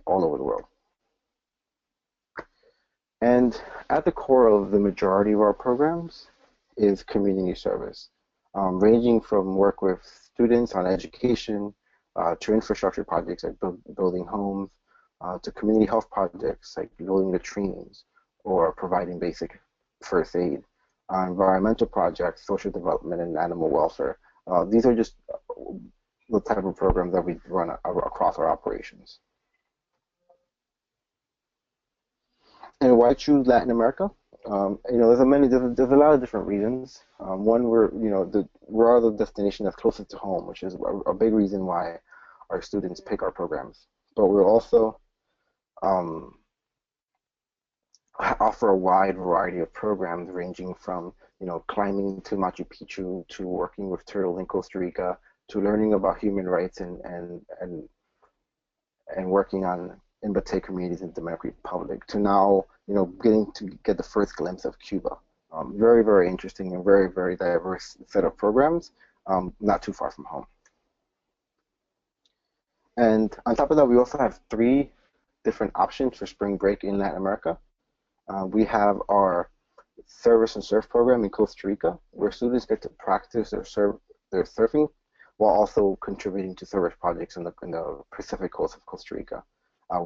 all over the world. And at the core of the majority of our programs is community service, ranging from work with students on education to infrastructure projects like building homes, to community health projects like building latrines or providing basic first aid, environmental projects, social development, and animal welfare. These are just the type of programs that we run across our operations. And why choose Latin America? There's a lot of different reasons. One, we're the destination that's closest to home, which is a big reason why our students pick our programs. But we're also offer a wide variety of programs, ranging from climbing to Machu Picchu, to working with turtle in Costa Rica, to learning about human rights and working in Batey communities in the Dominican Republic, to now getting to get the first glimpse of Cuba. Very, very interesting and very, very diverse set of programs, not too far from home. And on top of that, we also have 3 different options for spring break in Latin America. We have our Service and Surf program in Costa Rica, where students get to practice their surfing while also contributing to service projects in the Pacific coast of Costa Rica.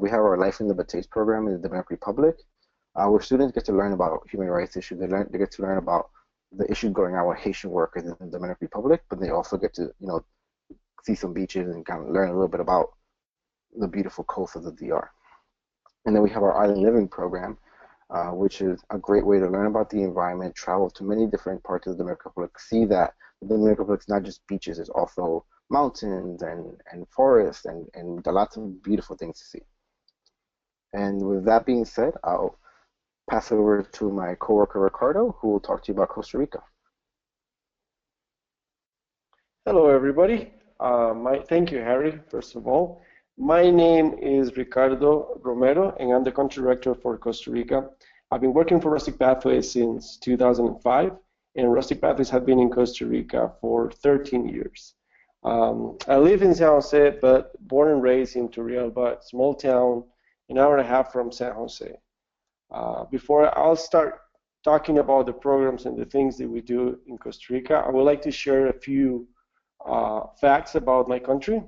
We have our Life in the Bateyes program in the Dominican Republic, where students get to learn about human rights issues. They get to learn about the issues going on with Haitian workers in the Dominican Republic, but they also get to see some beaches and kind of learn a little bit about the beautiful coast of the DR. And then we have our Island Living program, which is a great way to learn about the environment, travel to many different parts of the Dominican Republic, see that the Dominican Republic is not just beaches, it's also mountains and forests and lots of beautiful things to see. And with that being said, I'll pass it over to my coworker Ricardo, who will talk to you about Costa Rica. Hello, everybody. Thank you, Harry, first of all. My name is Ricardo Romero, and I'm the country director for Costa Rica. I've been working for Rustic Pathways since 2005, and Rustic Pathways have been in Costa Rica for 13 years. I live in San Jose, but born and raised in Turrialba, small town, an hour and a half from San Jose. Before I'll start talking about the programs and the things that we do in Costa Rica, I would like to share a few facts about my country.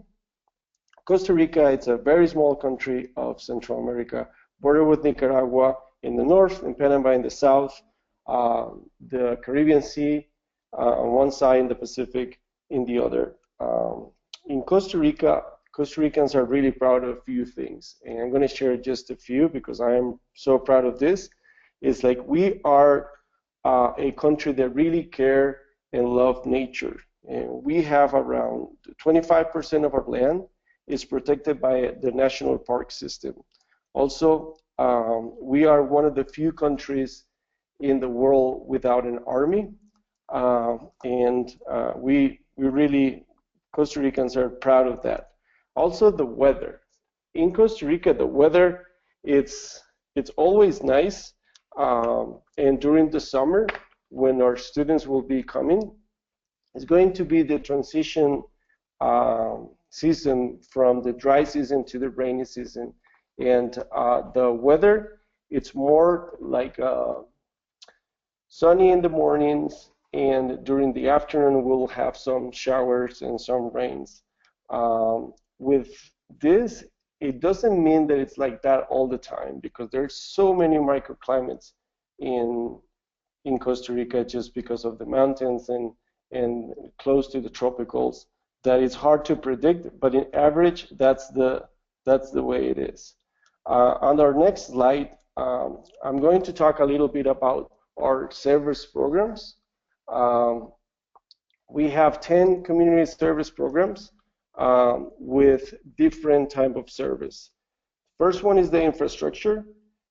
Costa Rica, it's a very small country of Central America, bordered with Nicaragua in the north and Panama in the south, the Caribbean Sea on one side and the Pacific in the other. In Costa Rica, Costa Ricans are really proud of a few things, and I'm going to share just a few because I am so proud of this. It's like we are a country that really care and love nature, and we have around 25% of our land is protected by the national park system. Also, we are one of the few countries in the world without an army, and we really, Costa Ricans are proud of that. Also, the weather. In Costa Rica, the weather, it's always nice, and during the summer, when our students will be coming, it's going to be the transition season from the dry season to the rainy season. And the weather, it's more like sunny in the mornings, and during the afternoon we'll have some showers and some rains. With this, it doesn't mean that it's like that all the time, because there's so many microclimates in Costa Rica just because of the mountains and close to the tropicals, that it's hard to predict, but in average, that's the way it is. On our next slide, I'm going to talk a little bit about our service programs. We have 10 community service programs with different type of service. First one is the infrastructure.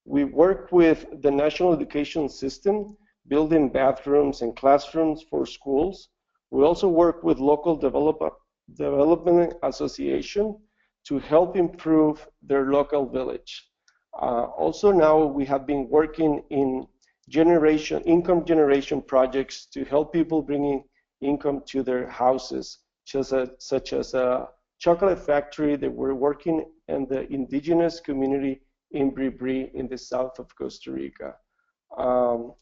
We work with the national education system, building bathrooms and classrooms for schools. We also work with local development association to help improve their local village. Also now we have been working in income generation projects to help people bringing income to their houses, such as chocolate factory that we're working in the indigenous community in Bribri in the south of Costa Rica.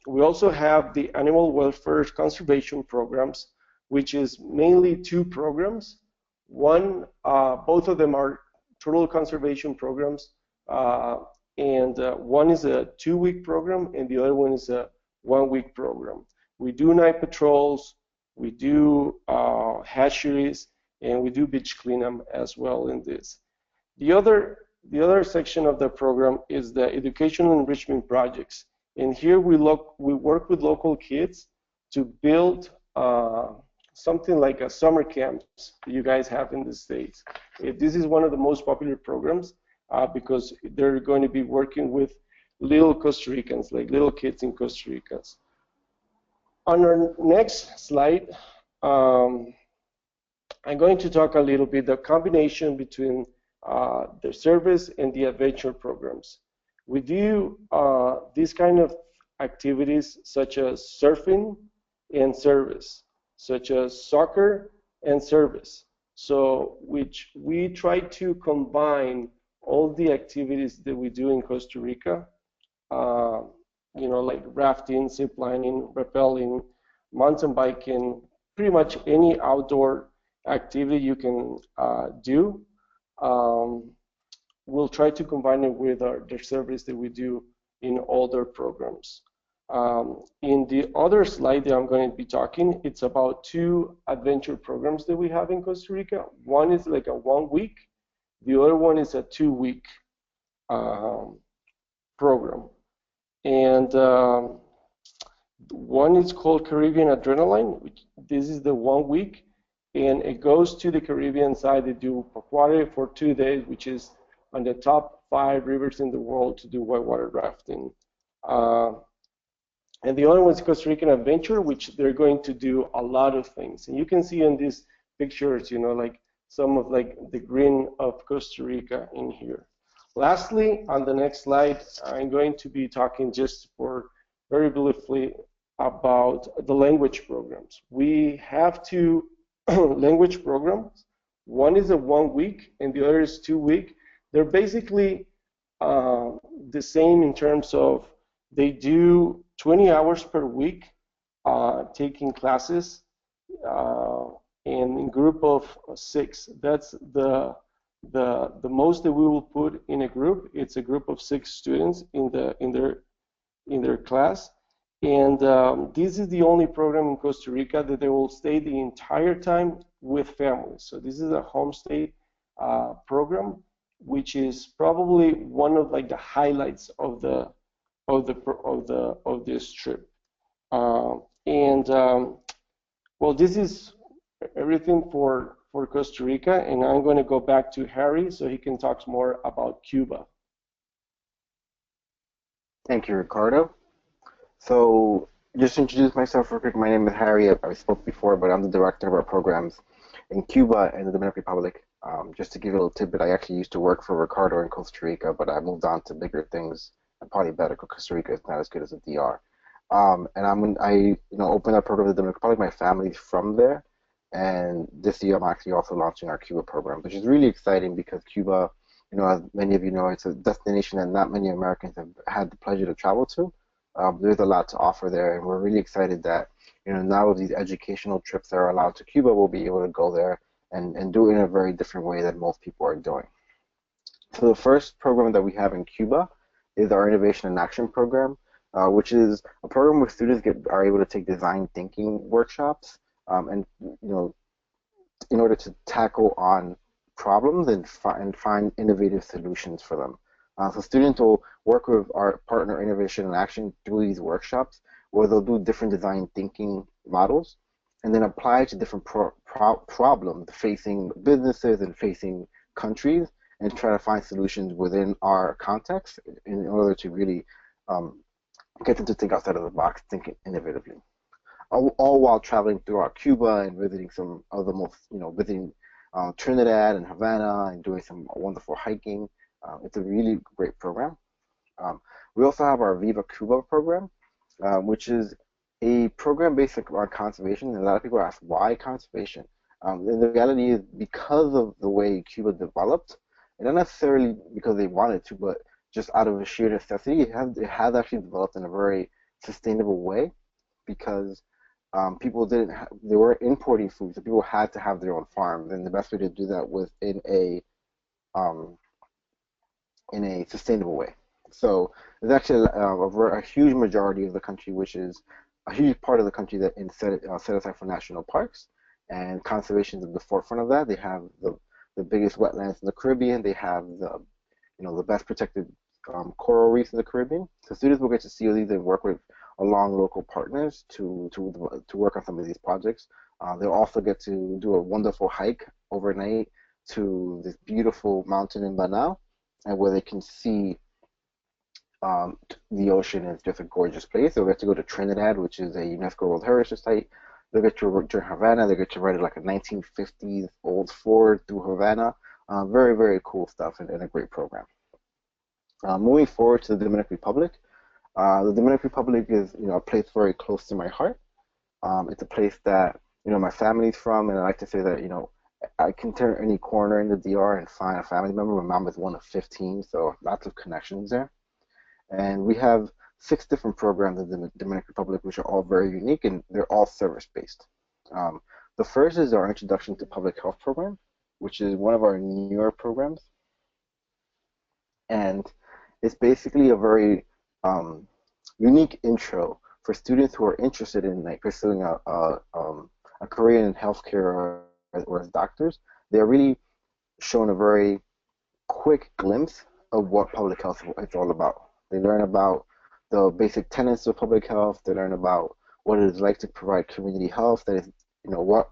We also have the animal welfare conservation programs, which is mainly two programs. One, both of them are turtle conservation programs, and one is a 2-week program, and the other one is a 1-week program. We do night patrols, we do hatcheries, and we do beach cleanup as well in this. The other section of the program is the educational enrichment projects. And here we work with local kids to build something like a summer camps that you guys have in the States. This is one of the most popular programs because they're going to be working with little Costa Ricans, like little kids in Costa Rica. On our next slide, I'm going to talk a little bit the combination between the service and the adventure programs. We do these kind of activities such as surfing and service, such as soccer and service. So which we try to combine all the activities that we do in Costa Rica, you know, like rafting, ziplining, rappelling, mountain biking, pretty much any outdoor activity you can do. We'll try to combine it with the service that we do in all their programs. In the other slide that I'm going to be talking, it's about 2 adventure programs that we have in Costa Rica. One is like a 1-week, the other one is a 2-week program. And one is called Caribbean Adrenaline, which this is the 1 week, and it goes to the Caribbean side. They do Pacuare for 2 days, which is on the top 5 rivers in the world to do whitewater rafting. And the other one is Costa Rican Adventure, which they're going to do a lot of things. And you can see in these pictures, you know, like some of like the green of Costa Rica in here. Lastly, on the next slide, I'm going to be talking just for very briefly about the language programs. We have 2 language programs. One is a 1 week and the other is 2 week. They're basically the same in terms of they do 20 hours per week taking classes in group of 6. That's the most that we will put in a group. It's a group of 6 students in their class. And this is the only program in Costa Rica that they will stay the entire time with families. So this is a homestay program, which is probably one of like the highlights of this trip. Well, this is everything for Costa Rica, and I'm going to go back to Harry so he can talk more about Cuba. Thank you, Ricardo. So just to introduce myself real quick, my name is Harry. I spoke before, but I'm the director of our programs in Cuba and the Dominican Republic. Just to give you a little tidbit, I actually used to work for Ricardo in Costa Rica, but I moved on to bigger things and probably better because Costa Rica is not as good as the DR. And I opened that program in the Dominican Republic. My family's from there, and this year I'm actually also launching our Cuba program, which is really exciting because Cuba, as many of you know, it's a destination that not many Americans have had the pleasure to travel to. There's a lot to offer there, and we're really excited that now with these educational trips that are allowed to Cuba, we'll be able to go there and do it in a very different way than most people are doing. So the first program that we have in Cuba is our Innovation in Action program, which is a program where students are able to take design thinking workshops, and in order to tackle on problems and find innovative solutions for them. So students will work with our partner Innovation in Action through these workshops, where they'll do different design thinking models and then apply it to different problems facing businesses and facing countries, and try to find solutions within our context in order to really get them to think outside of the box, think innovatively. All while traveling throughout Cuba and visiting some of the most, visiting Trinidad and Havana and doing some wonderful hiking. It's a really great program. We also have our Viva Cuba program, which is a program based on conservation. And a lot of people ask, why conservation? And the reality is because of the way Cuba developed, and not necessarily because they wanted to, but just out of a sheer necessity, it has actually developed in a very sustainable way because people didn't they weren't importing food, so people had to have their own farms, and the best way to do that was um, in a sustainable way. So there's actually a huge majority of the country, which is a huge part of the country that set aside for national parks, and conservation is at the forefront of that. They have the biggest wetlands in the Caribbean. They have the best protected coral reefs in the Caribbean. So students will get to see these and work with along local partners to work on some of these projects. They'll also get to do a wonderful hike overnight to this beautiful mountain in Banao, and where they can see the ocean is just a gorgeous place. They'll get to go to Trinidad, which is a UNESCO World Heritage Site. They'll get to work during Havana. They'll get to ride like a 1950s old Ford through Havana. Very, very cool stuff and a great program. Moving forward to the Dominican Republic. The Dominican Republic is a place very close to my heart. It's a place that my family's from, and I like to say that I can turn any corner in the DR and find a family member. My mom is one of 15, so lots of connections there. And we have 6 different programs in the Dominican Republic, which are all very unique, and they're all service-based. The first is our Introduction to Public Health program, which is one of our newer programs. And it's basically a very unique intro for students who are interested in pursuing a career in healthcare or as doctors. They're really shown a very quick glimpse of what public health is all about. They learn about the basic tenets of public health. They learn about what it is like to provide community health. That is,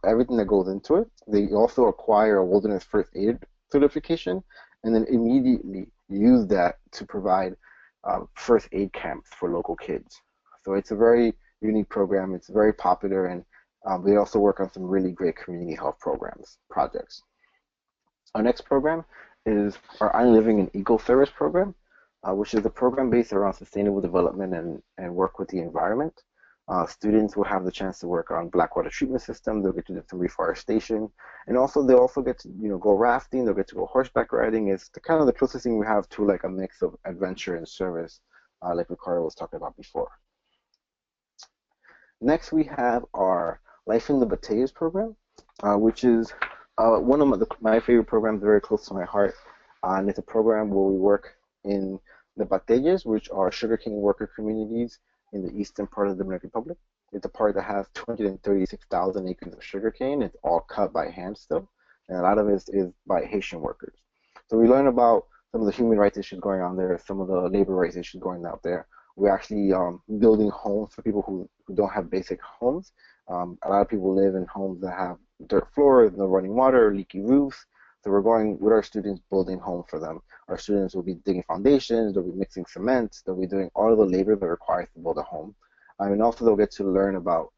everything that goes into it. They also acquire a wilderness first aid certification, and then immediately use that to provide first aid camps for local kids. So it's a very unique program. It's very popular, and we also work on some really great community health projects. Our next program is our I'm Living an Eco Service program, which is a program based around sustainable development and work with the environment. Students will have the chance to work on black water treatment systems. They'll get to do some reforestation, and they'll also get to go rafting. They'll get to go horseback riding. It's kind of the closest thing we have to like a mix of adventure and service, like Ricardo was talking about before. Next, we have our Life in the Bateyes program, which is one of my favorite programs, very close to my heart. And it's a program where we work in the Bateyes, which are sugarcane worker communities in the eastern part of the Dominican Republic. It's a part that has 236,000 acres of sugarcane. It's all cut by hand still, and a lot of it is by Haitian workers. So we learn about some of the human rights issues going on there, some of the labor rights issues going out there. We're actually building homes for people who don't have basic homes. A lot of people live in homes that have dirt floors, no running water, leaky roofs. So we're going with our students building homes for them. Our students will be digging foundations, they'll be mixing cement, they'll be doing all of the labor that requires to build a home. And also they'll get to learn about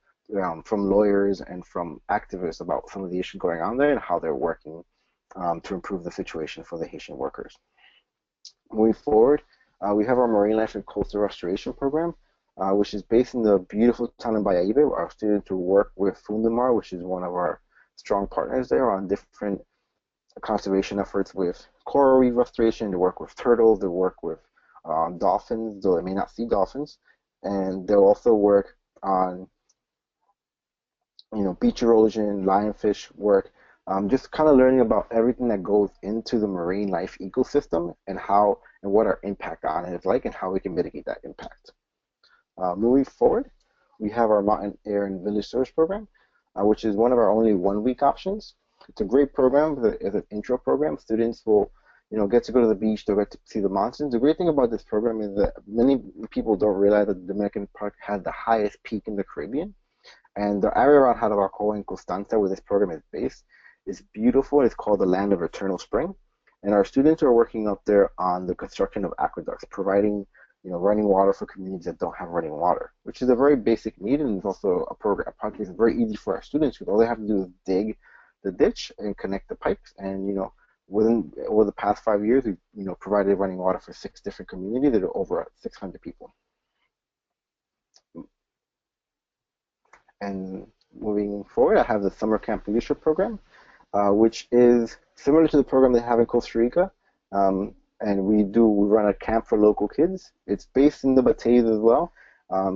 from lawyers and from activists about some of the issues going on there and how they're working to improve the situation for the Haitian workers. Moving forward, we have our Marine Life and Coastal Restoration Program, which is based in the beautiful town of Bateyes, where our students will work with Fundamar, which is one of our strong partners there, on different conservation efforts with coral reef restoration. They work with turtles, they work with dolphins, though they may not see dolphins, and they'll also work on beach erosion, lionfish work, just kind of learning about everything that goes into the marine life ecosystem and what our impact on it is like and how we can mitigate that impact. Moving forward, we have our Mountain Air and Village Service program, which is one of our only 1-week options. It's a great program. It's an intro program. Students will, get to go to the beach. They'll get to see the mountains. The great thing about this program is that many people don't realize that the Dominican Republic has the highest peak in the Caribbean. And the area around Jarabacoa and Constanza, where this program is based, is beautiful. It's called the Land of Eternal Spring. And our students are working up there on the construction of aqueducts, providing running water for communities that don't have running water, which is a very basic need, and it's also a project that's very easy for our students because all they have to do is dig the ditch and connect the pipes. And over the past 5 years, we've provided running water for 6 different communities that are over 600 people. And moving forward, I have the Summer Camp Leadership Program, which is similar to the program they have in Costa Rica. And we run a camp for local kids. It's based in the Bateyes as well.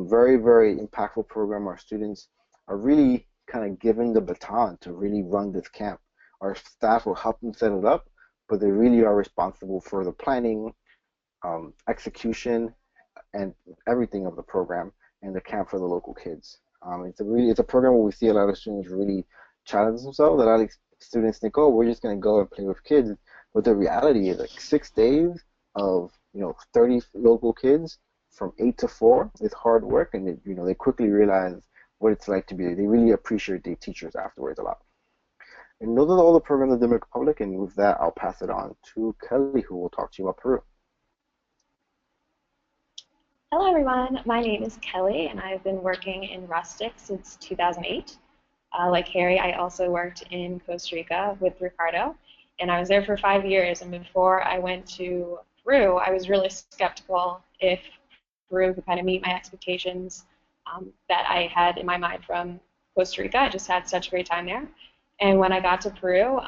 Very, very impactful program. Our students are really kind of given the baton to really run this camp. Our staff will help them set it up, but they really are responsible for the planning, execution, and everything of the program and the camp for the local kids. It's a program where we see a lot of students really challenge themselves. A lot of students think, oh, we're just going to go and play with kids, but the reality is like 6 days of 30 local kids from 8 to 4 is hard work, and they quickly realize what it's like to be. They really appreciate the teachers afterwards a lot. And those are all the programs in the Dominican Republic, and with that, I'll pass it on to Kelly, who will talk to you about Peru. Hello everyone, my name is Kelly and I've been working in Rustic since 2008. Like Harry, I also worked in Costa Rica with Ricardo, and I was there for 5 years, and before I went to Peru, I was really skeptical if Peru could kind of meet my expectations that I had in my mind from Costa Rica. I just had such a great time there. And when I got to Peru,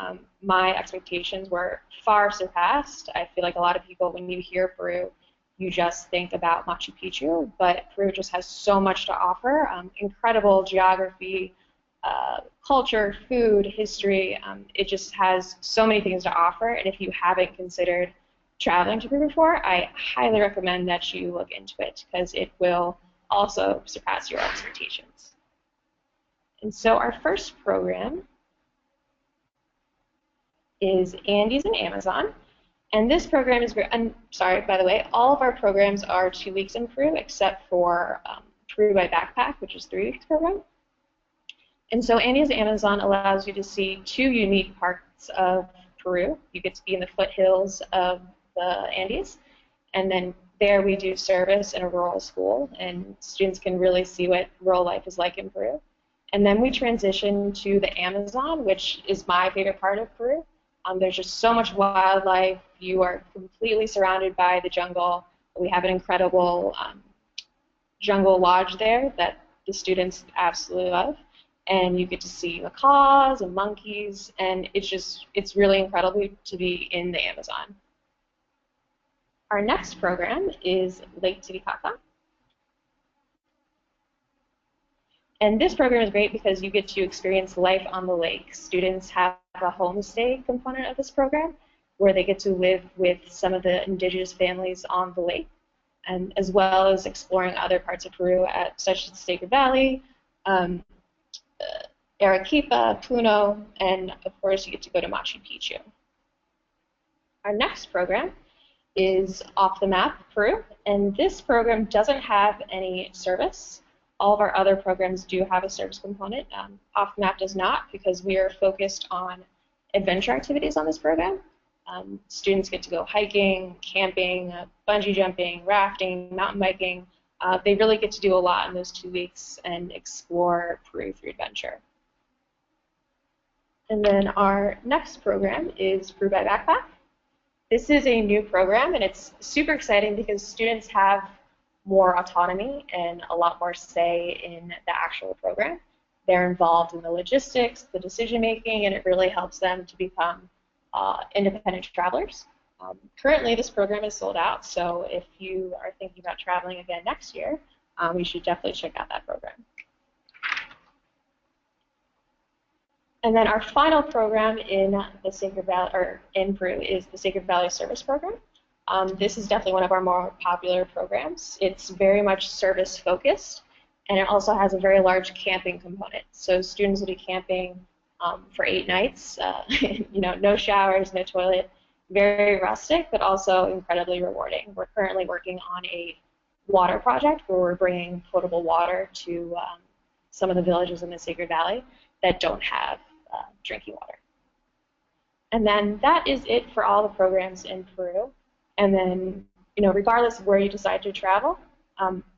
my expectations were far surpassed. I feel like a lot of people, when you hear Peru, you just think about Machu Picchu, but Peru just has so much to offer. Incredible geography, culture, food, history. It just has so many things to offer, and if you haven't considered traveling to Peru before, I highly recommend that you look into it because it will also surpass your expectations. And so our first program is Andes and Amazon. And this program is, I'm sorry, by the way, all of our programs are 2 weeks in Peru except for Peru by Backpack, which is 3 weeks program. And so Andes Amazon allows you to see 2 unique parts of Peru. You get to be in the foothills of the Andes, and then there we do service in a rural school, and students can really see what rural life is like in Peru. And then we transition to the Amazon, which is my favorite part of Peru. There's just so much wildlife. You are completely surrounded by the jungle. We have an incredible jungle lodge there that the students absolutely love. And you get to see macaws and monkeys, and it's really incredible to be in the Amazon. Our next program is Lake Titicaca. And this program is great because you get to experience life on the lake. Students have a homestay component of this program where they get to live with some of the indigenous families on the lake, and as well as exploring other parts of Peru, such as Sacred Valley, Arequipa, Puno, and of course you get to go to Machu Picchu. Our next program is Off the Map Peru, and this program doesn't have any service. All of our other programs do have a service component. Off the Map does not, because we are focused on adventure activities on this program. Students get to go hiking, camping, bungee jumping, rafting, mountain biking. They really get to do a lot in those 2 weeks and explore Peru through adventure. And then our next program is Peru by Backpack. This is a new program, and it's super exciting because students have more autonomy and a lot more say in the actual program. They're involved in the logistics, the decision making, and it really helps them to become independent travelers. Currently, this program is sold out, so if you are thinking about traveling again next year, you should definitely check out that program. And then our final program in the Sacred Valley, or in Peru, is the Sacred Valley Service Program. This is definitely one of our more popular programs. It's very much service focused, and it also has a very large camping component. So students will be camping for 8 nights. No showers, no toilet. Very rustic, but also incredibly rewarding. We're currently working on a water project where we're bringing potable water to some of the villages in the Sacred Valley that don't have drinking water. And then that is it for all the programs in Peru. And then, regardless of where you decide to travel,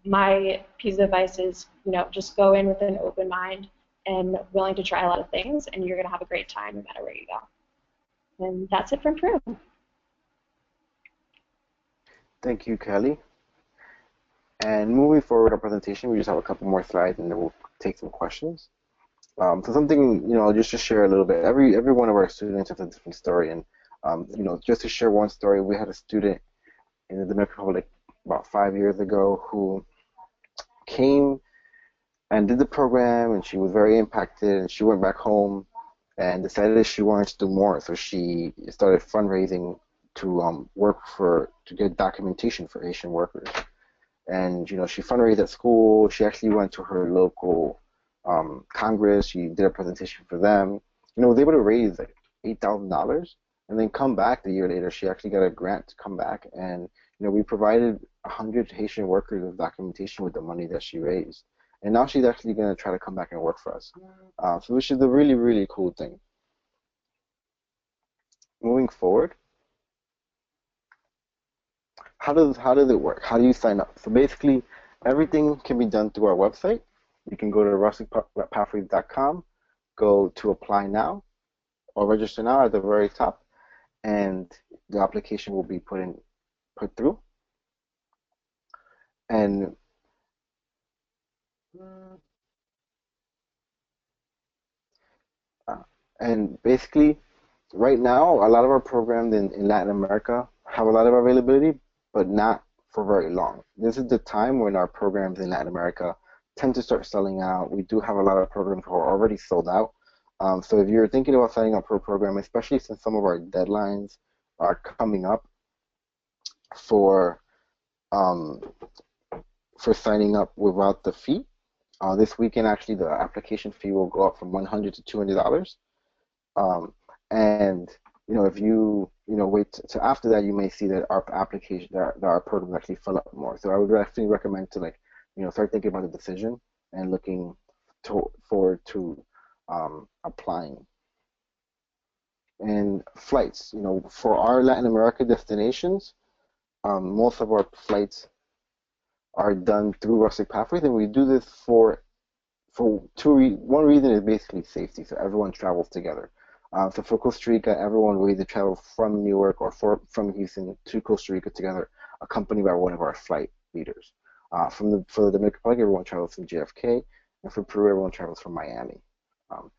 my piece of advice is, just go in with an open mind and willing to try a lot of things, and you're going to have a great time no matter where you go. And that's it from Peru. Thank you, Kelly. And moving forward our presentation, we just have a couple more slides, and then we'll take some questions. So something, just to share a little bit. Every one of our students has a different story, and just to share one story, we had a student in the Dominican Republic about 5 years ago who came and did the program, and she was very impacted, and she went back home and decided that she wanted to do more. So she started fundraising to to get documentation for Haitian workers. And she fundraised at school. She actually went to her local Congress. She did a presentation for them. Was able to raise like $8,000, and then come back the year later. She actually got a grant to come back, and we provided 100 Haitian workers with documentation with the money that she raised. And now she's actually going to try to come back and work for us. So which is a really, really cool thing. Moving forward, how does it work? How do you sign up? So basically, everything can be done through our website. You can go to rusticpathways.com, go to apply now or register now at the very top, and the application will be put through. And basically, right now, a lot of our programs in Latin America have a lot of availability, but not for very long. This is the time when our programs in Latin America tend to start selling out. We do have a lot of programs who are already sold out. So if you're thinking about signing up for a program, especially since some of our deadlines are coming up for um, signing up without the fee, this weekend actually the application fee will go up from $100 to $200. And if you wait to after that, you may see that our application that our program actually fill up more. So I would actually recommend to start thinking about the decision and looking forward to applying. And flights, for our Latin America destinations, most of our flights are done through Rustic Pathways, and we do this for one reason is basically safety, so everyone travels together. So for Costa Rica, everyone will either travel from Newark or from Houston to Costa Rica together, accompanied by one of our flight leaders. For the Dominican Republic, everyone travels from JFK, and for Peru, everyone travels from Miami. Um,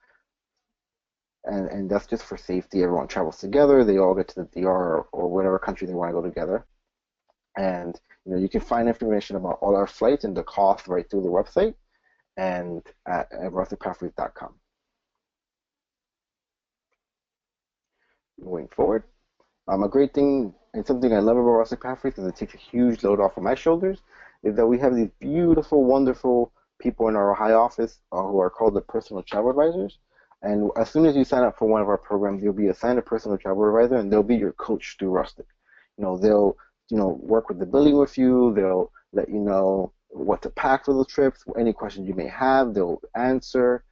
and that's just for safety. Everyone travels together. They all get to the DR or whatever country they want to go together. And you can find information about all our flights and the cost right through the website and at rusticpathways.com. Moving forward, a great thing and something I love about Rustic Pathways is it takes a huge load off of my shoulders, is that we have these beautiful, wonderful people in our Ohio office who are called the personal travel advisors. And as soon as you sign up for one of our programs, you'll be assigned a personal travel advisor, and they'll be your coach through Rustic. They'll work with the billing with you. They'll let you know what to pack for the trips, any questions you may have. They'll answer.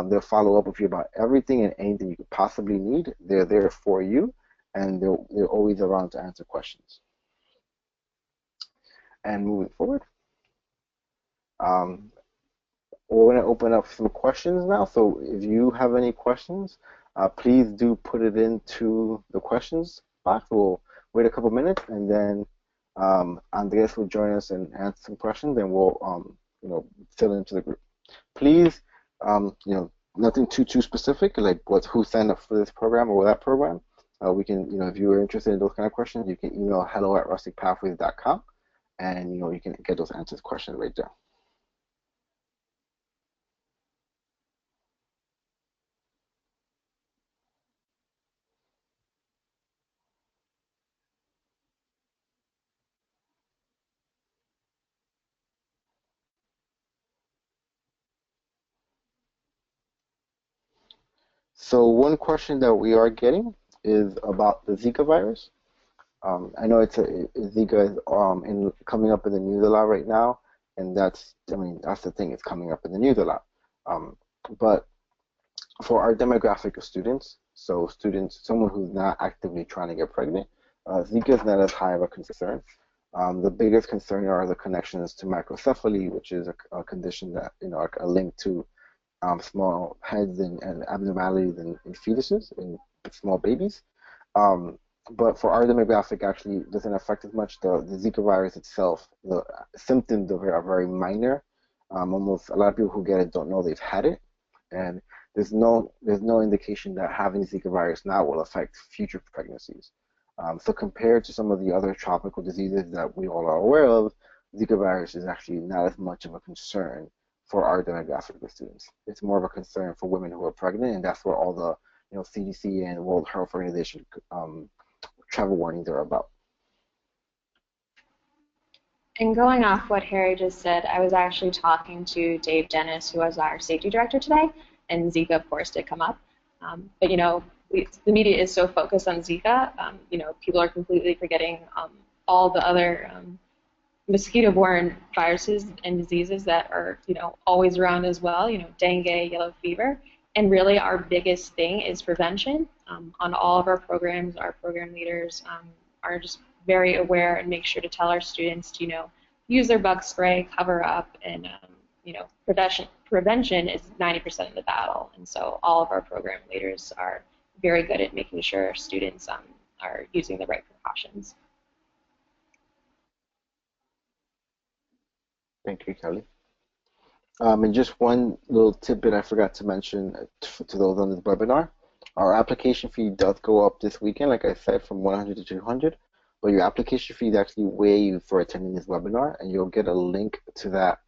They'll follow up with you about everything and anything you could possibly need. They're there for you, and they're always around to answer questions. And moving forward, we're going to open up some questions now. So if you have any questions, please do put it into the questions box. We'll wait a couple minutes, and then Andres will join us and answer some questions, and we'll fill into the group. Please, nothing too specific, like who signed up for this program or that program. We can, if you are interested in those kind of questions, you can email hello@rusticpathways.com, and you can get those answers questions right there. So one question that we are getting is about the Zika virus. I know Zika is coming up in the news a lot right now, and that's the thing, it's coming up in the news a lot. But for our demographic of students, so someone who's not actively trying to get pregnant, Zika is not as high of a concern. The biggest concern are the connections to microcephaly, which is a condition that a link to small heads and abnormalities in fetuses, in small babies. But for our demographic, actually doesn't affect as much. The Zika virus itself, the symptoms of it are very minor. Almost a lot of people who get it don't know they've had it. and there's no indication that having Zika virus now will affect future pregnancies. So compared to some of the other tropical diseases that we all are aware of, Zika virus is actually not as much of a concern for our demographic of students. It's more of a concern for women who are pregnant, and that's where all the CDC and World Health Organization travel warnings are about. And going off what Harry just said, I was actually talking to Dave Dennis, who was our safety director today, and Zika, of course, did come up. But the media is so focused on Zika, people are completely forgetting all the other mosquito-borne viruses and diseases that are, always around as well. Dengue, yellow fever, and really our biggest thing is prevention. On all of our programs, our program leaders are just very aware and make sure to tell our students to, use their bug spray, cover up, and prevention is 90% of the battle. And so all of our program leaders are very good at making sure our students are using the right precautions. Thank you, Kelly. And just one little tidbit I forgot to mention to those on this webinar. Our application fee does go up this weekend, like I said, from 100 to 200. But your application fee is actually waived for attending this webinar, and you'll get a link to that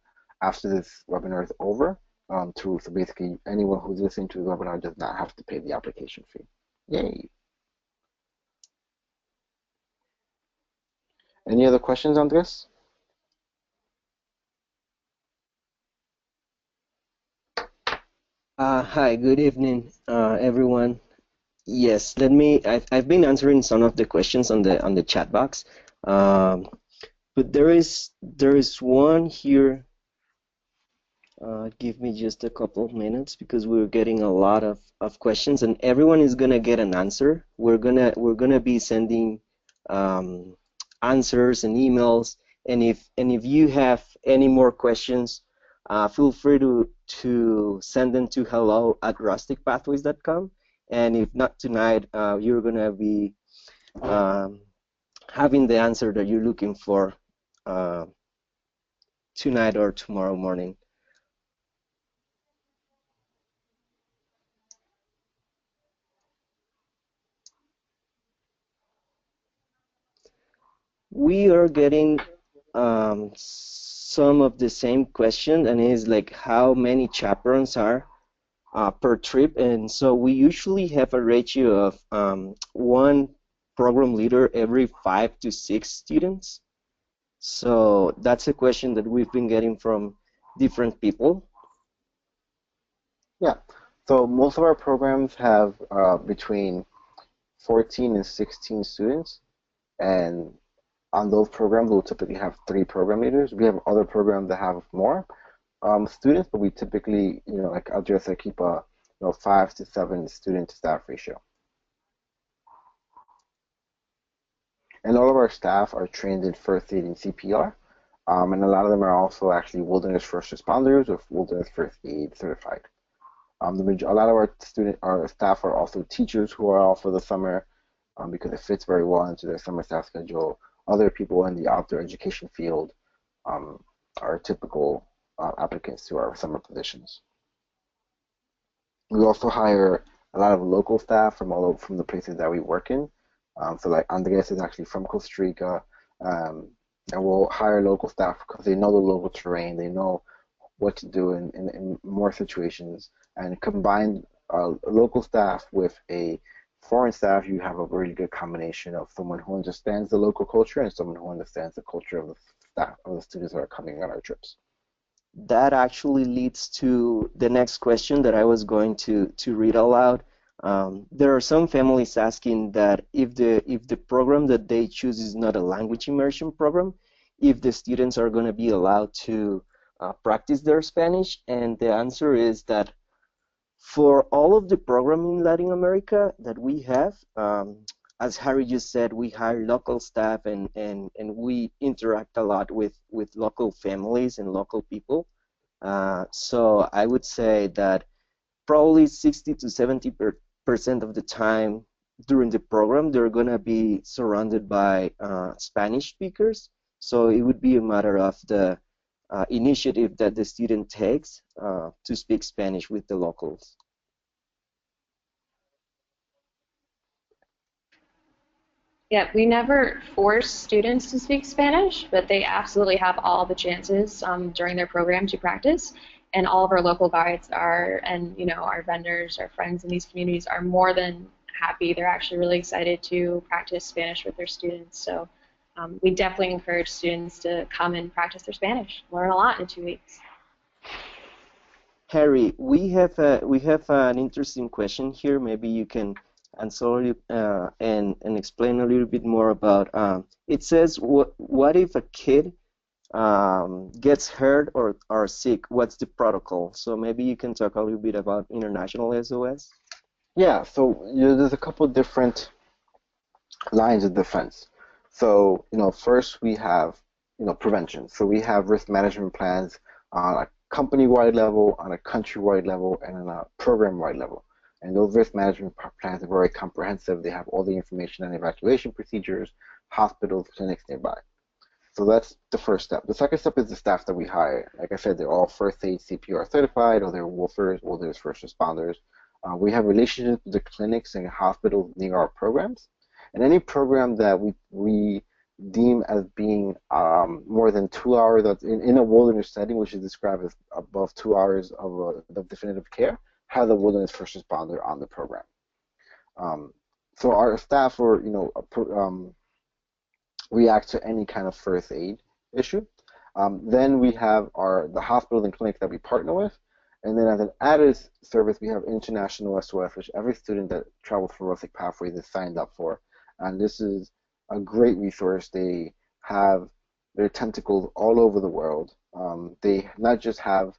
after this webinar is over. So basically, anyone who's listening to the webinar does not have to pay the application fee. Yay! Any other questions on this? Hi, good evening, everyone. Yes, I've been answering some of the questions on the chat box, but there is one here. Give me just a couple of minutes because we're getting a lot of questions, and everyone is gonna get an answer. We're gonna be sending answers and emails, and if you have any more questions, feel free to send them to hello@rusticpathways.com. And if not tonight, you're going to be having the answer that you're looking for tonight or tomorrow morning. We are getting some of the same question, and it's like how many chaperones are per trip, and so we usually have a ratio of one program leader every 5 to 6 students. So that's a question that we've been getting from different people. Yeah, so most of our programs have between 14 and 16 students, and on those programs we'll typically have 3 program leaders. We have other programs that have more students, but we typically, like Andres said, keep a 5 to 7 student to staff ratio. And all of our staff are trained in first aid and CPR, and a lot of them are also actually wilderness first responders or wilderness first aid certified. A lot of our staff are also teachers who are off for the summer because it fits very well into their summer staff schedule. Other people in the outdoor education field are typical applicants to our summer positions. We also hire a lot of local staff from the places that we work in. So like Andres is actually from Costa Rica, and we'll hire local staff because they know the local terrain, they know what to do in more situations, and combine local staff with a foreign staff, you have a really good combination of someone who understands the local culture and someone who understands the culture of the staff, of the students that are coming on our trips. That actually leads to the next question that I was going to read aloud. There are some families asking that if the program that they choose is not a language immersion program, if the students are going to be allowed to practice their Spanish, and the answer is that for all of the program in Latin America that we have, as Harry just said, we hire local staff and we interact a lot with local families and local people. So I would say that probably 60 to 70% of the time during the program, they're going to be surrounded by Spanish speakers. So it would be a matter of the initiative that the student takes to speak Spanish with the locals? Yeah, we never force students to speak Spanish, but they absolutely have all the chances during their program to practice. And all of our local guides are, and our vendors, our friends in these communities are more than happy. They're actually really excited to practice Spanish with their students. So we definitely encourage students to come and practice their Spanish, learn a lot in 2 weeks. Harry, we have an interesting question here. Maybe you can answer and explain a little bit more about. It says, what if a kid gets hurt or are sick? What's the protocol? So maybe you can talk a little bit about international SOS. Yeah, so there's a couple different lines of defense. So first we have prevention. So we have risk management plans on a company-wide level, on a country-wide level, and on a program-wide level. And those risk management plans are very comprehensive. They have all the information on evacuation procedures, hospitals, clinics nearby. So that's the first step. The second step is the staff that we hire. Like I said, they're all first aid CPR certified, or they're wolfers, or they're first responders. We have relationships with the clinics and hospitals near our programs. And any program that we deem as being more than 2 hours in a wilderness setting, which is described as above 2 hours of definitive care, has a wilderness first responder on the program. So our staff react to any kind of first aid issue. Then we have the hospitals and clinics that we partner with. And then as an added service, we have International SOS, which every student that travels for Rustic Pathways is signed up for. And this is a great resource. They have their tentacles all over the world. They not just have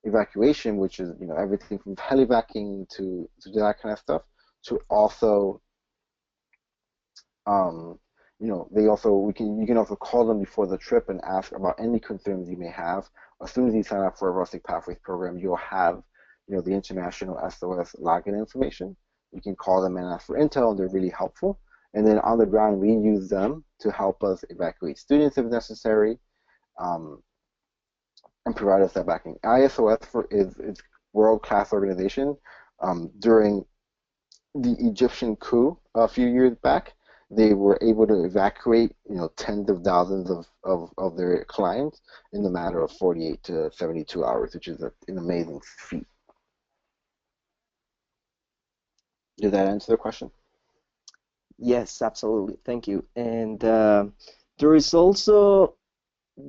evacuation, which is everything from helivacking to that kind of stuff, to also you can also call them before the trip and ask about any concerns you may have. As soon as you sign up for a Rustic Pathways program, you'll have the International SOS login information. You can call them and ask for intel, and they're really helpful. And then on the ground, we use them to help us evacuate students if necessary, and provide us that backing. ISOS is world-class organization. During the Egyptian coup a few years back, they were able to evacuate tens of thousands of their clients in the matter of 48 to 72 hours, which is an amazing feat. Did that answer the question? Yes, absolutely. Thank you. And there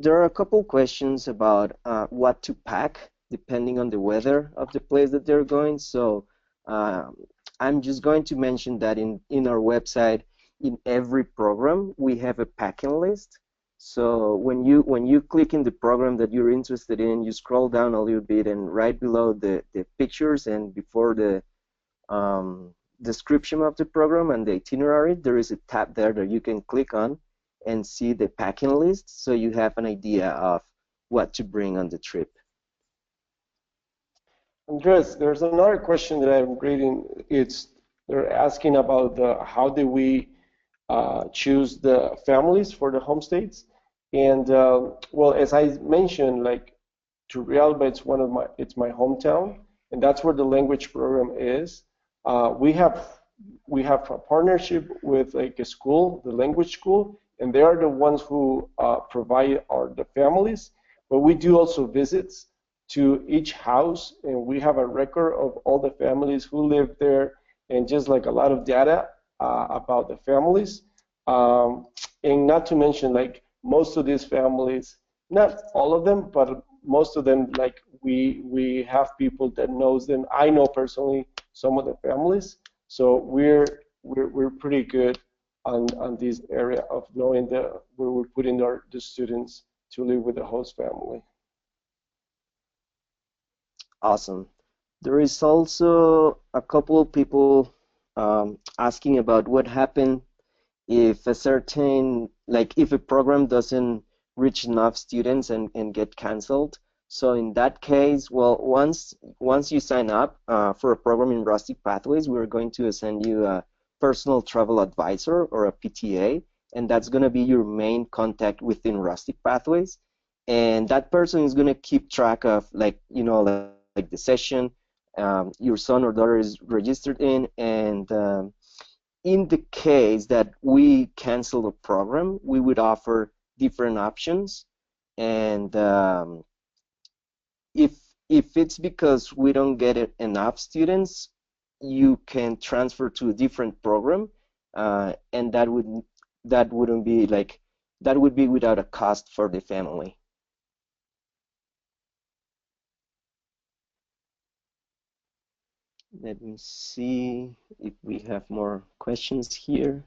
are a couple questions about what to pack depending on the weather of the place that they're going. So I'm just going to mention that in our website, in every program, we have a packing list. So when you click in the program that you're interested in, you scroll down a little bit, and right below the pictures and before the description of the program and the itinerary, there is a tab there that you can click on and see the packing list, so you have an idea of what to bring on the trip. Andres, there's another question that I'm reading. They're asking about how do we choose the families for the homestays, and well, as I mentioned, like Turrialba, it's my hometown, and that's where the language program is. We have a partnership with like a school, the language school, and they are the ones who provide the families. But we do also visits to each house, and we have a record of all the families who live there, and just like a lot of data about the families. And not to mention, like most of these families, not all of them, but most of them, like we have people that knows them. I know personally some of the families, so we're pretty good on this area of knowing where we're putting the students to live with the host family. Awesome. There is also a couple of people asking about what happened if if a program doesn't reach enough students and get canceled. So in that case, well, once you sign up for a program in Rustic Pathways, we're going to send you a personal travel advisor or a PTA, and that's going to be your main contact within Rustic Pathways. and that person is going to keep track of, like, like the session your son or daughter is registered in, and in the case that we cancel the program, we would offer different options, and if it's because we don't get enough students, you can transfer to a different program, and that wouldn't be like, that would be without a cost for the family. Let me see if we have more questions here.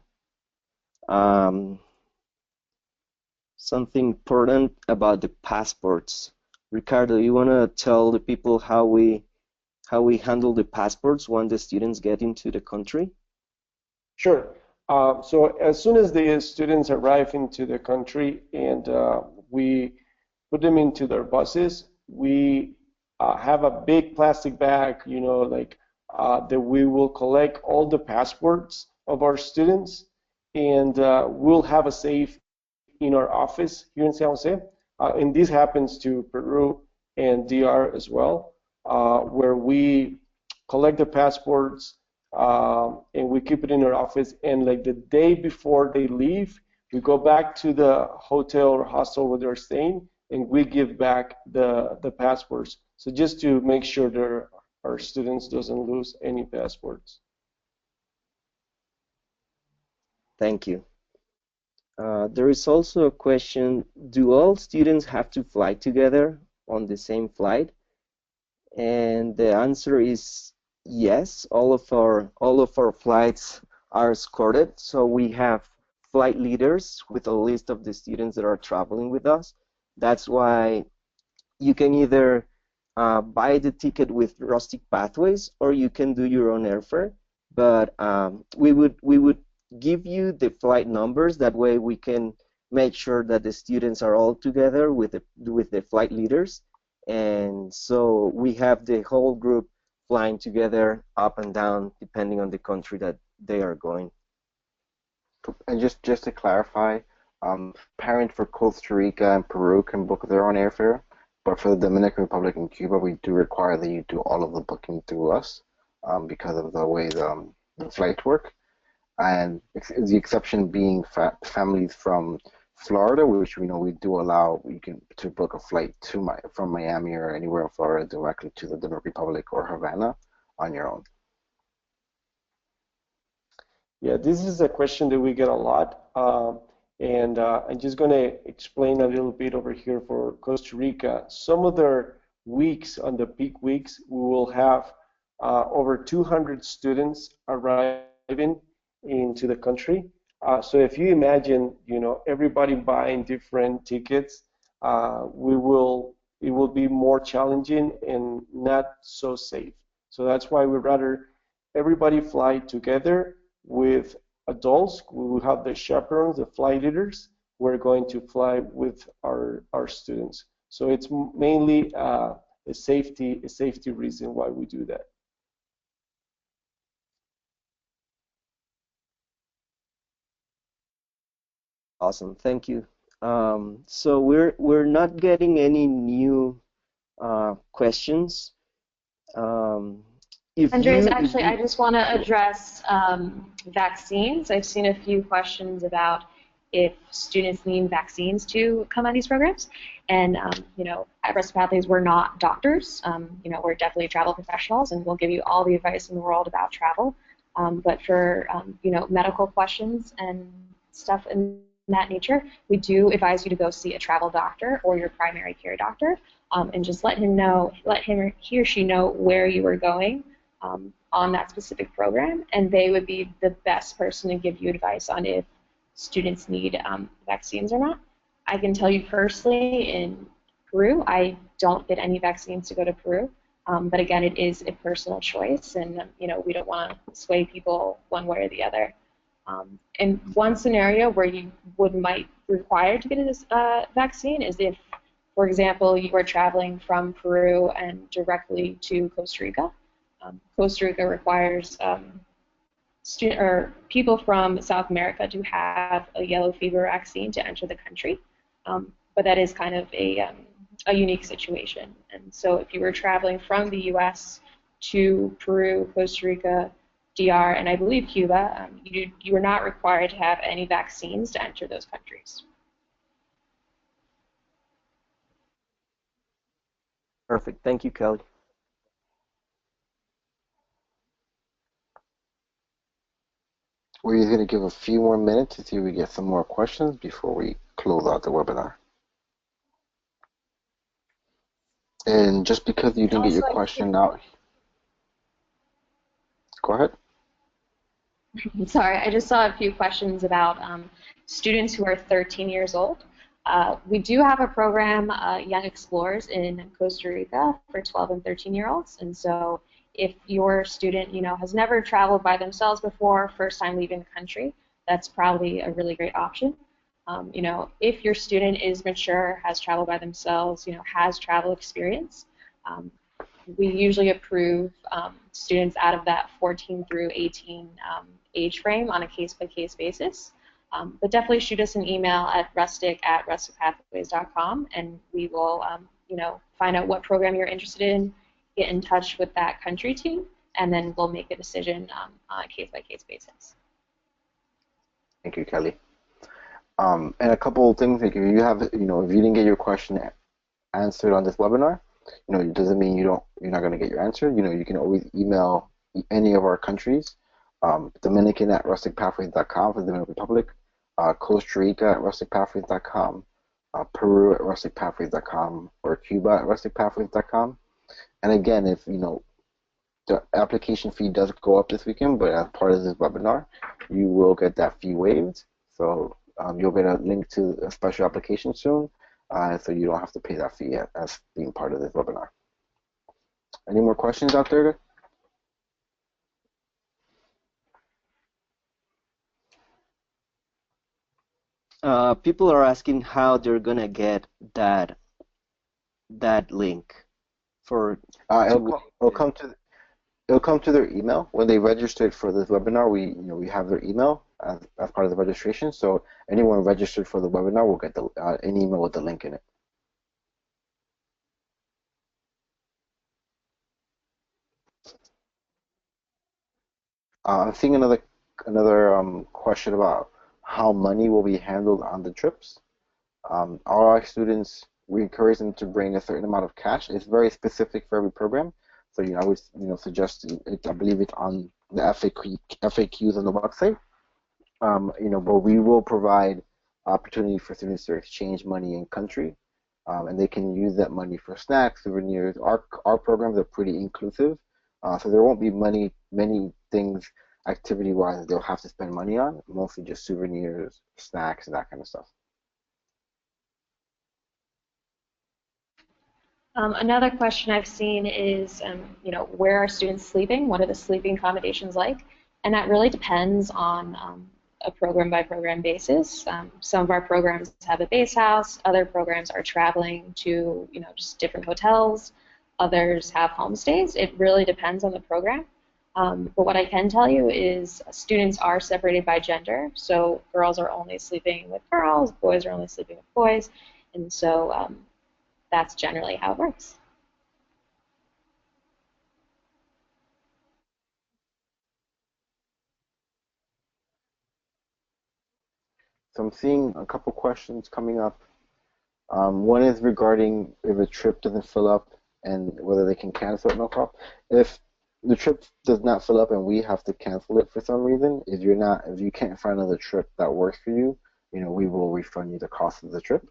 Something important about the passports. Ricardo, you want to tell the people how we handle the passports when the students get into the country? Sure. So as soon as the students arrive into the country and we put them into their buses, we have a big plastic bag, like that we will collect all the passports of our students, and we'll have a safe in our office here in San Jose. And this happens to Peru and DR as well, where we collect the passports and we keep it in our office. And like the day before they leave, we go back to the hotel or hostel where they're staying, and we give back the passports. So just to make sure that our students doesn't lose any passports. Thank you. There is also a question, do all students have to fly together on the same flight? And the answer is yes. All of our flights are escorted, so we have flight leaders with a list of the students that are traveling with us. That's why you can either buy the ticket with Rustic Pathways, or you can do your own airfare. But we would give you the flight numbers. That way we can make sure that the students are all together with the flight leaders, and so we have the whole group flying together up and down depending on the country that they are going. And just to clarify, parents for Costa Rica and Peru can book their own airfare, but for the Dominican Republic and Cuba, we do require that you do all of the booking through us because of the way the flights work. And the exception being families from Florida, which we know we do allow to book a flight from Miami or anywhere in Florida directly to the Dominican Republic or Havana on your own. Yeah, this is a question that we get a lot, and I'm just going to explain a little bit over here for Costa Rica. Some of their weeks, on the peak weeks, we will have over 200 students arriving into the country. So if you imagine, everybody buying different tickets, it will be more challenging and not so safe. So that's why we'd rather everybody fly together with adults. We will have the chaperones, the flight leaders. We're going to fly with our students. So it's mainly a safety reason why we do that. Awesome, thank you. So we're not getting any new questions. Andres, actually, I just want to address vaccines. I've seen a few questions about if students need vaccines to come on these programs. And, at Rustic Pathways, we're not doctors. We're definitely travel professionals, and we'll give you all the advice in the world about travel. But for, medical questions and stuff in that nature, we do advise you to go see a travel doctor or your primary care doctor, and just let he or she know where you are going on that specific program, and they would be the best person to give you advice on if students need vaccines or not. I can tell you personally, in Peru, I don't get any vaccines to go to Peru, but again, it is a personal choice, and we don't want to sway people one way or the other. And one scenario where you might be required to get a vaccine is if, for example, you are traveling from Peru and directly to Costa Rica. Costa Rica requires people from South America to have a yellow fever vaccine to enter the country. But but that is kind of a unique situation. And so if you were traveling from the U.S. to Peru, Costa Rica, DR, and I believe Cuba, you were not required to have any vaccines to enter those countries. Perfect. Thank you, Kelly. We're going to give a few more minutes to see if we get some more questions before we close out the webinar. And just because you didn't get your question out, go ahead. Sorry, I just saw a few questions about students who are 13 years old. We do have a program, Young Explorers, in Costa Rica for 12 and 13-year-olds, and so if your student, has never traveled by themselves before, first time leaving the country, that's probably a really great option. If your student is mature, has traveled by themselves, has travel experience, we usually approve students out of that 14 through 18 age frame on a case-by-case basis. But definitely shoot us an email at rustic@rusticpathways.com, and we will, find out what program you're interested in, get in touch with that country team, and then we'll make a decision on a case-by-case basis. Thank you, Kelly. And a couple of things, like if you have, if you didn't get your question answered on this webinar, it doesn't mean you're not going to get your answer. You can always email any of our countries, Dominican@rusticpathways.com for the Dominican Republic, Costa Rica@rusticpathways.com, Peru@rusticpathways.com, or Cuba@rusticpathways.com. And again, if the application fee does go up this weekend, but as part of this webinar, you will get that fee waived. So you'll get a link to a special application soon, so you don't have to pay that fee as being part of this webinar. Any more questions out there? People are asking how they're gonna get that link for. It'll come to their email when they registered for this webinar. We have their email as part of the registration. So anyone registered for the webinar will get an email with the link in it. I'm seeing another question about how money will be handled on the trips. All our students, we encourage them to bring a certain amount of cash. It's very specific for every program. So I would suggest it. I believe it's on the FAQs on the website. But we will provide opportunity for students to exchange money in country, and they can use that money for snacks, souvenirs. Our programs are pretty inclusive, so there won't be many things activity-wise they'll have to spend money on. Mostly just souvenirs, snacks, and that kind of stuff. Another question I've seen is, where are students sleeping? What are the sleeping accommodations like? And that really depends on a program-by-program basis. Some of our programs have a base house. Other programs are traveling to, just different hotels. Others have homestays. It really depends on the program. But what I can tell you is students are separated by gender. So girls are only sleeping with girls. Boys are only sleeping with boys. And so that's generally how it works. So I'm seeing a couple questions coming up. One is regarding if a trip doesn't fill up and whether they can cancel it, no problem. If the trip does not fill up and we have to cancel it for some reason, if you can't find another trip that works for you, we will refund you the cost of the trip.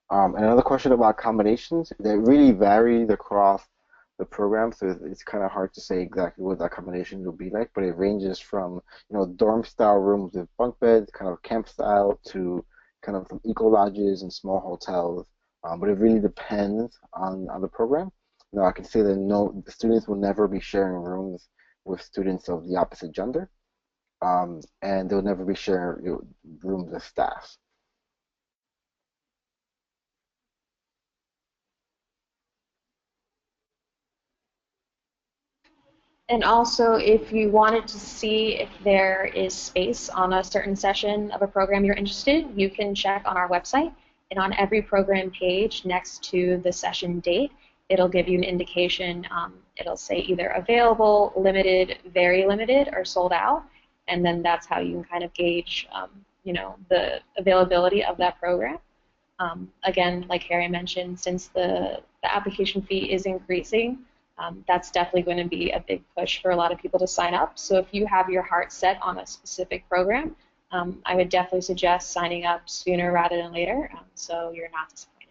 Another question about accommodations. They really vary across the program, so it's kind of hard to say exactly what the accommodations will be like, but it ranges from dorm-style rooms with bunk beds, kind of camp-style, to kind of some eco-lodges and small hotels. But it really depends on the program. I can say that the students will never be sharing rooms with students of the opposite gender, and they'll never be sharing rooms with staff. And also, if you wanted to see if there is space on a certain session of a program you're interested in, you can check on our website, And on every program page next to the session date, it'll give you an indication. It'll say either available, limited, very limited, or sold out. And then that's how you can kind of gauge, the availability of that program. Again, like Harry mentioned, since the application fee is increasing, that's definitely going to be a big push for a lot of people to sign up. So if you have your heart set on a specific program, I would definitely suggest signing up sooner rather than later, so you're not disappointed.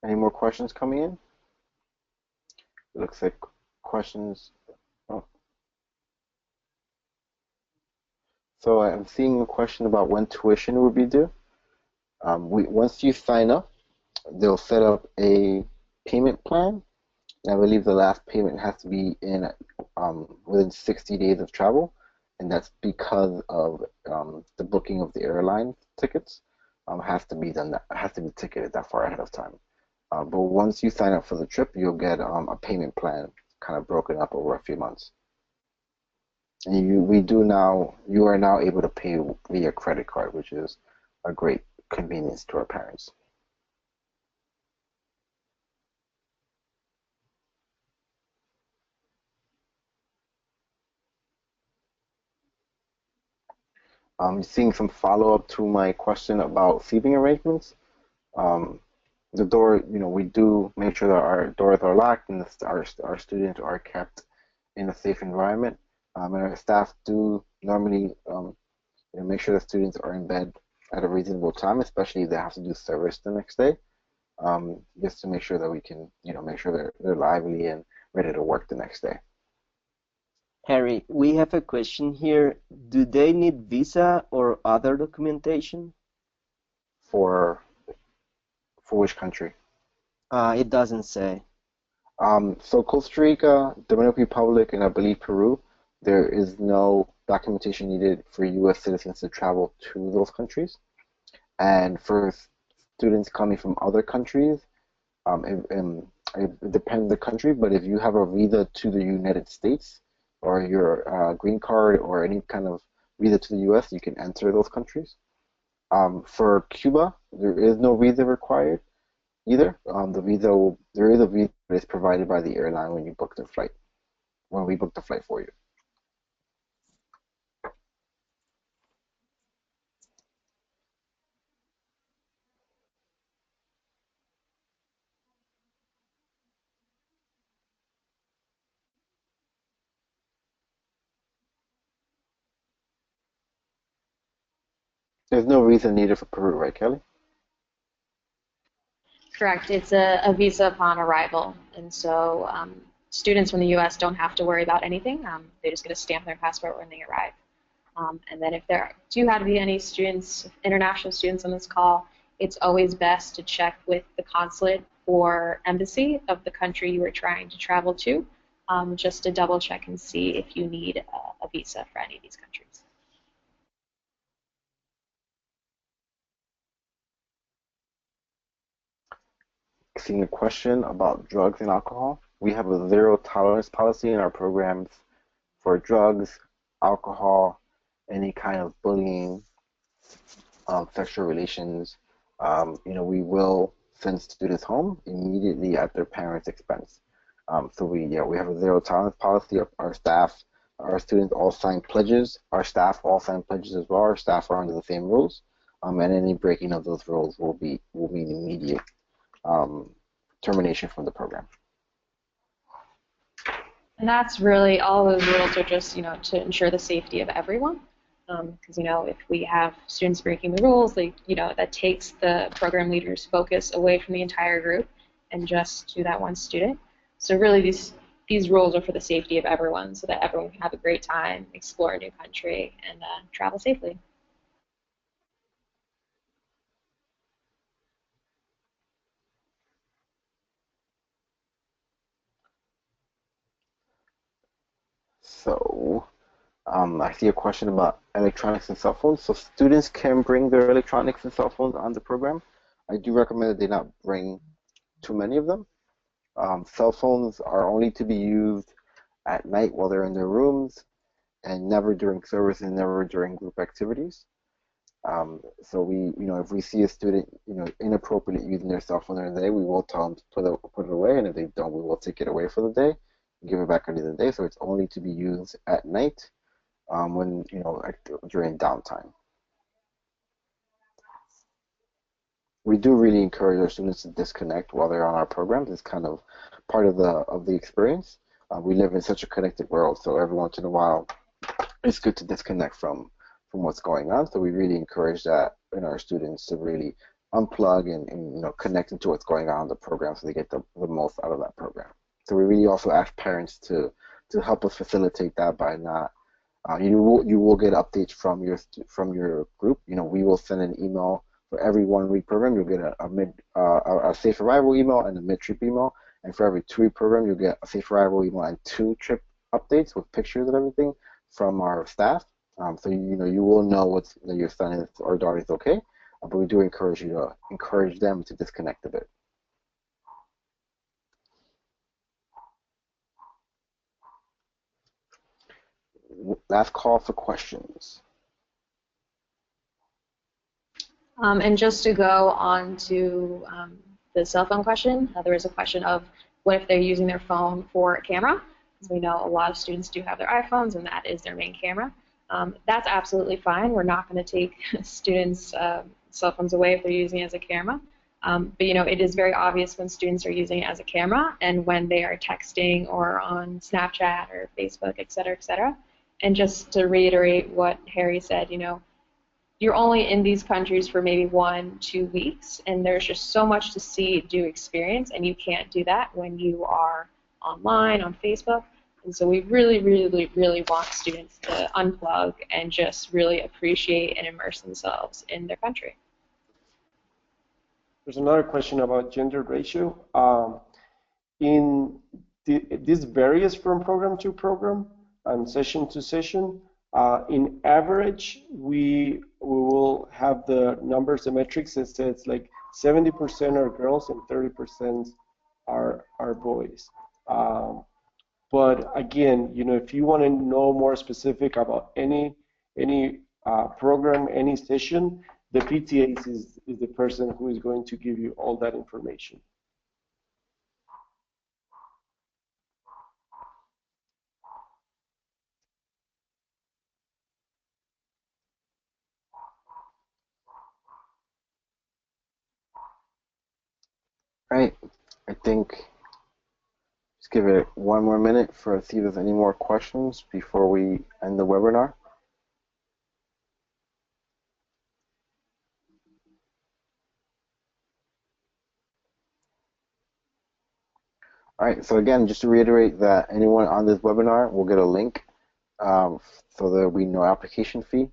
Any more questions coming in? It looks like questions. Oh. So I'm seeing a question about when tuition would be due. Once you sign up, they'll set up a payment plan. And I believe the last payment has to be in within 60 days of travel, and that's because of the booking of the airline tickets has to be done. Has to be ticketed that far ahead of time. But once you sign up for the trip, you'll get a payment plan kind of broken up over a few months. And you are now able to pay via credit card, which is a great convenience to our parents. Seeing some follow-up to my question about seating arrangements. Um, the door, we do make sure that our doors are locked and our students are kept in a safe environment. And our staff do normally make sure that students are in bed at a reasonable time, especially if they have to do service the next day, just to make sure that we can, make sure they're lively and ready to work the next day. Harry, we have a question here. Do they need visa or other documentation? For which country? It doesn't say. So Costa Rica, Dominican Republic, and I believe Peru, there is no documentation needed for U.S. citizens to travel to those countries. And for students coming from other countries, it depends on the country, but if you have a visa to the United States or your green card or any kind of visa to the U.S., you can enter those countries. For Cuba, there is no visa required either. There is a visa that is provided by the airline when you book the flight, when we book the flight for you. There's no visa needed for Peru, right, Kelly? Correct. It's a visa upon arrival, and so students from the U.S. don't have to worry about anything. They just get a stamp on their passport when they arrive. And then if there do have to be any students, international students on this call, it's always best to check with the consulate or embassy of the country you are trying to travel to, just to double check and see if you need a visa for any of these countries. Seeing a question about drugs and alcohol. We have a zero tolerance policy in our programs for drugs, alcohol, any kind of bullying, sexual relations. We will send students home immediately at their parents' expense. So we have a zero tolerance policy. Our students all sign pledges. Our staff all sign pledges as well. Our staff are under the same rules, and any breaking of those rules will mean immediate termination from the program. And that's really all those rules are just, to ensure the safety of everyone. Because, if we have students breaking the rules, that takes the program leader's focus away from the entire group and just to that one student. So really these rules are for the safety of everyone so that everyone can have a great time, explore a new country, and travel safely. So I see a question about electronics and cell phones. So students can bring their electronics and cell phones on the program. I do recommend that they not bring too many of them. Cell phones are only to be used at night while they're in their rooms, and never during service and never during group activities. So if we see a student, inappropriately using their cell phone during the day, we will tell them to put it away, and if they don't, we will take it away for the day, and give it back at the end of the day. So it's only to be used at night, when during downtime. We do really encourage our students to disconnect while they're on our programs. It's kind of part of the experience. We live in such a connected world, so every once in a while, it's good to disconnect from what's going on. So we really encourage that in our students to really unplug and connect into what's going on in the program, so they get the most out of that program. So we really also ask parents to help us facilitate that by not. You will get updates from your group. We will send an email for every 1 week program. You'll get a safe arrival email and a mid trip email, and for every 2 week program, you'll get a safe arrival email and 2 trip updates with pictures and everything from our staff. So you will know that your son or daughter is okay, but we do encourage them to disconnect a bit. Last call for questions. And just to go on to the cell phone question, there was a question of what if they're using their phone for a camera? Because we know a lot of students do have their iPhones, and that is their main camera. That's absolutely fine. We're not going to take students' cell phones away if they're using it as a camera. But it is very obvious when students are using it as a camera and when they are texting or on Snapchat or Facebook, et cetera, et cetera. And just to reiterate what Harry said, you're only in these countries for maybe 1-2 weeks, and there's just so much to see, do, experience, and you can't do that when you are online, on Facebook. And so we really, really, really want students to unplug and just really appreciate and immerse themselves in their country. There's another question about gender ratio. This varies from program to program and session to session. In average, we will have the numbers, the metrics that says like 70% are girls and 30% are boys. But again, if you want to know more specific about any program, any session, the PTAs is the person who is going to give you all that information. Right. I think just give it 1 more minute for see if there's any more questions before we end the webinar. All right, so again, just to reiterate that anyone on this webinar will get a link, so there will be no application fee,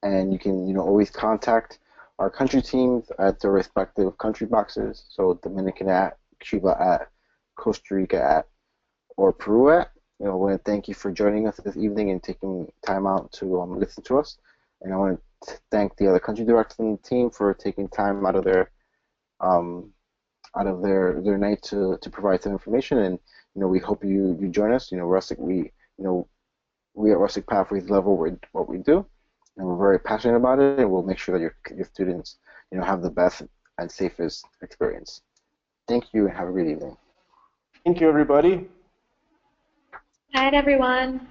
and you can always contact our country teams at their respective country boxes, so Dominican at, Cuba at, Costa Rica at, or Peru at. I want to thank you for joining us this evening and taking time out to listen to us, and I want to thank the other country directors and the team for taking time out of their night to provide some information. And we hope you join us. Rustic, we at Rustic Pathways love what we do, and we're very passionate about it, and we'll make sure that your students have the best and safest experience. Thank you, and have a great evening. Thank you, everybody. Good night, everyone.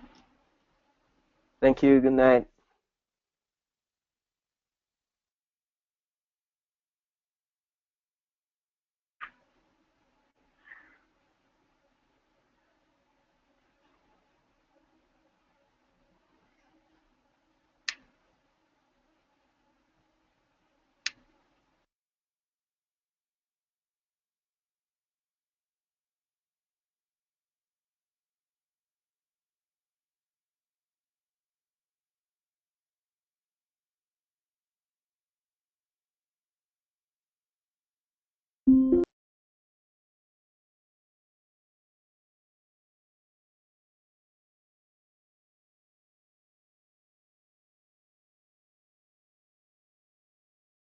Thank you. Good night.